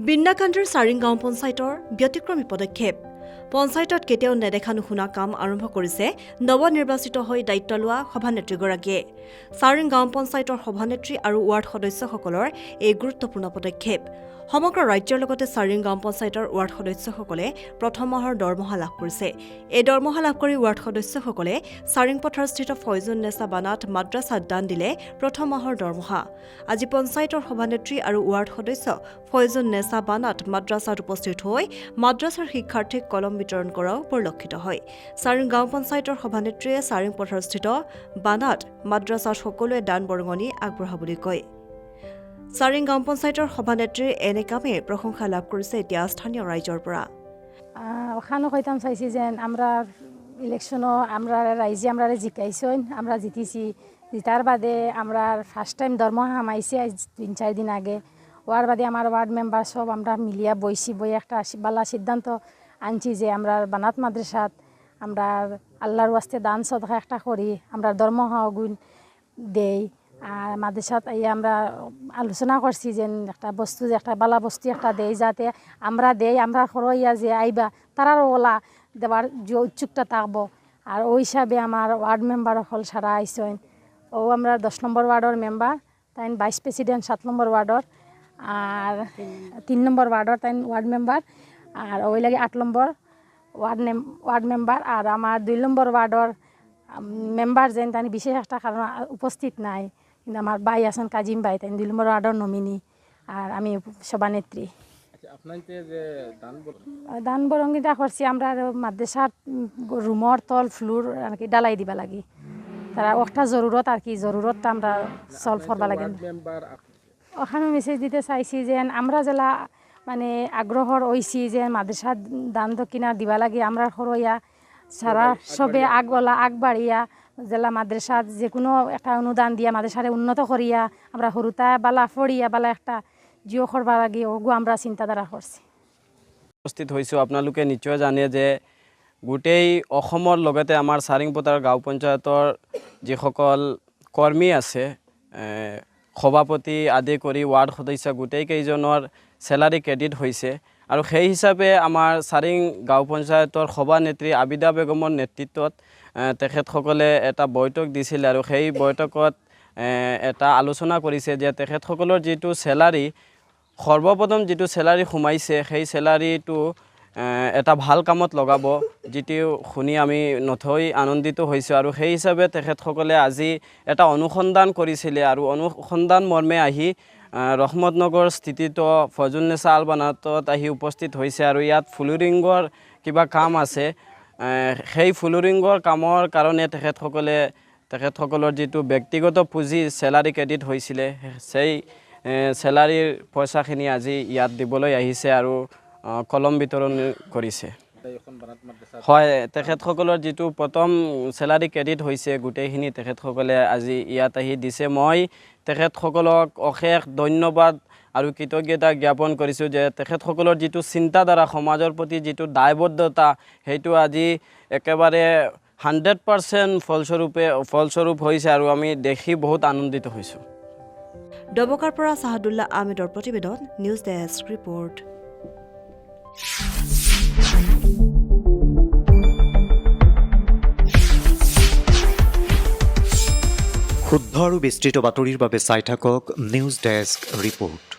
বিন্নাকান্দিৰ চাৰিং গাঁও পঞ্চায়তৰ ব্যতিক্ৰমী পদক্ষেপ পঞ্চায়তত কেতিয়াও নেদেখা নুশুনা কাম আৰম্ভ কৰিছে নৱনিৰ্বাচিত হৈ দায়িত্ব লোৱা সভানেত্ৰীগৰাকীয়ে চাৰিং গাঁও পঞ্চায়তৰ সভানেত্ৰী আৰু ৱাৰ্ড সদস্যসকলৰ এই গুৰুত্বপূৰ্ণ পদক্ষেপ সমগ্ৰ ৰাজ্যৰ লগতে চাৰিং গাঁও পঞ্চায়তৰ ৱাৰ্ড সদস্যসকলে প্ৰথম মাহৰ দৰমহা লাভ কৰিছে এই দৰমহা লাভ কৰি ৱাৰ্ড সদস্যসকলে চাৰিং পথাৰস্থিত ফয়জুন্নেছা বানাত মাদ্ৰাছাত দান দিলে প্ৰথম মাহৰ দৰমহা আজি পঞ্চায়তৰ সভানেত্ৰী আৰু ৱাৰ্ড সদস্য ফয়জুন্নেছা বানাত মাদ্ৰাছাত উপস্থিত হৈ মাদ্ৰাছাৰ শিক্ষাৰ্থীক কলম বিতৰণ কৰাও পৰিলক্ষিত হয় চাৰিং গাঁও পঞ্চায়তৰ সভানেত্ৰীয়ে চাৰিং পথাৰস্থিত বানাত মাদ্ৰাছাত সকলোৱে দান বৰঙণি আগবঢ়াবলৈ কয় চাৰিং গাঁও পঞ্চায়তৰ সভানেত্ৰীৰ এনে কামে প্ৰশংসা লাভ কৰিছে এতিয়া স্থানীয় ৰাইজৰ পৰা ওখানো কইতাম চাইছি যেন আমরা ইলেকশনও আমরা রাইজে আমরা জিকাইছেন আমরা জিতিছি জিতার বাদে আমরা ফার্স্ট টাইম দরমহা হামাইছি 3-4 দিন আগে ওয়ার বাদে আমার ওয়ার্ড মেম্বার সব আমরা মিলিয়া বইছি বই একটা বালা সিদ্ধান্ত আনছি যে আমরা বানাত মাদ্রাসাত আমরা আল্লাহর ওয়াস্তে দান সদকা একটা করি আমরা দরমহা গুণ দেই আর মাদ্রাসাত আমরা আলোচনা করছি যে একটা বস্তু যে একটা বালা বস্তু একটা দেই যাতে আমরা দেই আমরা খরইয়া যে আইবা তারারও ওলা দেওয়ার যে উৎসুকতা থাকবো আর ওই হিসাবে আমার ওয়ার্ড মেম্বার হল সারা আইসেন ও আমরা 10 নম্বর ওয়ার্ডর মেম্বার তাই ভাইস প্রেসিডেন্ট 7 নম্বর ওয়ার্ডর আর 3 নম্বর ওয়ার্ডর তাই ওয়ার্ড মেম্বার আর ওই লাগে 8 নম্বর ওয়ার্ড মেম্বার আর আমার 2 নম্বর ওয়ার্ডর মেম্বার যেন তাই বিশেষ একটা কারণ উপস্থিত নাই কিন্তু আমার ভাই আছেন কাজিম ভাই তাই 2 নম্বর ওয়ার্ডর নমিনি আর আমি সভানেত্রী দান বরঙ্গিতা করছি আমরা মাদ্রাসার রুমর তল ফ্লোর আর কি ডালাই দিবা লাগি তারা একটা জরুরত আর কি জরুরতটা আমরা সলভ করবা লাগে ওখানে মেসেজ দিতে চাইছি যে আমরা জেলা মানে আগ্রহর হইছি যে মাদ্রাসার দান দক্ষিণা দিবা লাগে আমরা সরইয়া সারা সবে আগবাড়িয়া জেলা মাদ্রাসাত যে কোনো একটা অনুদান দিয়া মাদ্রাসারে উন্নত করিয়া আমরা সৰুতা বালা ফৰিয়া বালা একটা জিও কৰবা লাগে ওগু আমৰা চিন্তাধাৰা কৰছি উপস্থিত হয়েছো আপোনালোকে নিশ্চয় জানে যে গোটেই অসমৰ লগতে আমাৰ চাৰিংপথাৰ গাঁও পঞ্চায়তৰ যিসকল কৰ্মী আছে সভাপতি আদি কৰি ৱাৰ্ড সদস্য গোটেইকেইজনৰ চেলাৰী ক্ৰেডিট হৈছে আৰু সেই হিচাপে আমাৰ চাৰিং গাঁও পঞ্চায়তৰ সভানেত্ৰী আবিদা বেগমৰ নেতৃত্বত তেখেতসকলে এটা বৈঠক দিছিল আৰু সেই বৈঠকত এটা আলোচনা কৰিছে যে তেখেতসকলৰ যিটো চেলাৰী সৰ্বপ্ৰথম যিটো চেলাৰী সোমাইছে সেই চেলাৰীটো এটা ভাল কামত লগাব যেটি শুনি আমি নথৈ আনন্দিত হৈছোঁ আৰু সেই হিচাপে তেখেতসকলে আজি এটা অনুসন্ধান কৰিছিলে আৰু অনুসন্ধান মৰ্মে আহি ৰহমতনগৰ স্থিতিত ফয়জুন্নেছা আল বানাতত আহি উপস্থিত হৈছে আৰু ইয়াত ফুলুৰিঙৰ কিবা কাম আছে সেই ফুলুৰিঙৰ কামৰ কাৰণে তেখেতসকলৰ যিটো ব্যক্তিগত পুঁজি চেলাৰী ক্ৰেডিট হৈছিলে সেই চেলাৰীৰ পইচাখিনি আজি ইয়াত দিবলৈ আহিছে আৰু কলম বিতৰণ কৰিছে হয় তেখেতসকলৰ যিটো প্ৰথম চেলাৰী ক্ৰেডিট হৈছে গোটেইখিনি তেখেতসকলে আজি ইয়াত আহি দিছে মই তেখেতসকলক অশেষ ধন্যবাদ আৰু কৃতজ্ঞতা জ্ঞাপন কৰিছোঁ যে তেখেতসকলৰ যিটো চিন্তাধাৰা সমাজৰ প্ৰতি যিটো দায়বদ্ধতা সেইটো আজি একেবাৰে 100% ফলস্বৰূপ হৈছে আৰু আমি দেখি বহুত আনন্দিত হৈছোঁ ডবকাৰ পৰা সাহাদুল্লাহ আহমেদৰ প্ৰতিবেদন নিউজ ডেস্ক ৰিপৰ্ট শুদ্ধ আৰু বিস্তৃত বাতৰিৰ বাবে চাই থাকক নিউজ ডেস্ক ৰিপৰ্ট।